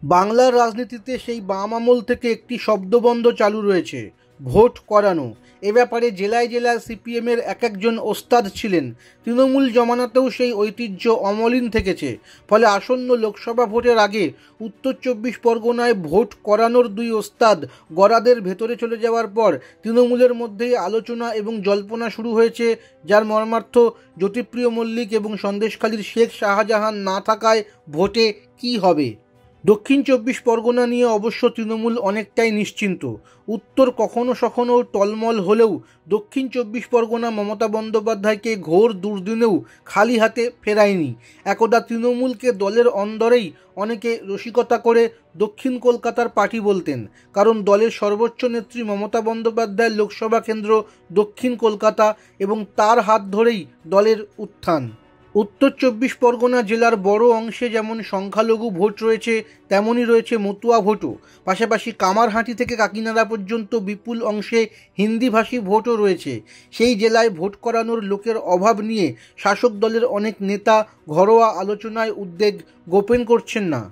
বাংলার রাজনীতিতে সেই বাম আমল থেকে একটি শব্দবন্ধ চালু রয়েছে, ভোট করানো। এ ব্যাপারে জেলায় জেলায় সিপিএমের এক একজন ওস্তাদ ছিলেন। তৃণমূল জমানাতেও সেই ঐতিহ্য অমলিন থেকেছে। ফলে আসন্ন লোকসভা ভোটের আগে উত্তর ২৪ পরগনায় ভোট করানোর দুই ওস্তাদ গরাদের ভেতরে চলে যাওয়ার পর তৃণমূলের মধ্যেই আলোচনা এবং জল্পনা শুরু হয়েছে, যার মর্মার্থ জ্যোতিপ্রিয় মল্লিক এবং সন্দেশখালীর শেখ শাহজাহান না থাকায় ভোটে কী হবে। দক্ষিণ ২৪ পরগনা নিয়ে অবশ্য তৃণমূল অনেকটাই নিশ্চিন্ত। উত্তর কখনো সখনো টলমল হলেও দক্ষিণ ২৪ পরগনা মমতা বন্দ্যোপাধ্যায়কে ঘোর দুর্দিনেও খালি হাতে ফেরায়নি। একদা তৃণমূলকে দলের অন্দরেই অনেকে রসিকতা করে দক্ষিণ কলকাতার পার্টি বলতেন, কারণ দলের সর্বোচ্চ নেত্রী মমতা বন্দ্যোপাধ্যায়ের লোকসভা কেন্দ্র দক্ষিণ কলকাতা এবং তার হাত ধরেই দলের উত্থান। উত্তর ২৪ পরগনা জেলার বড় অংশে যেমন সংখ্যালঘু ভোট রয়েছে, তেমনই রয়েছে মতুয়া ভোটও। পাশাপাশি কামারহাটি থেকে কাকিনাড়া পর্যন্ত বিপুল অংশে হিন্দিভাষী ভোটও রয়েছে। সেই জেলায় ভোট করানোর লোকের অভাব নিয়ে শাসক দলের অনেক নেতা ঘরোয়া আলোচনায় উদ্বেগ গোপন করছেন না।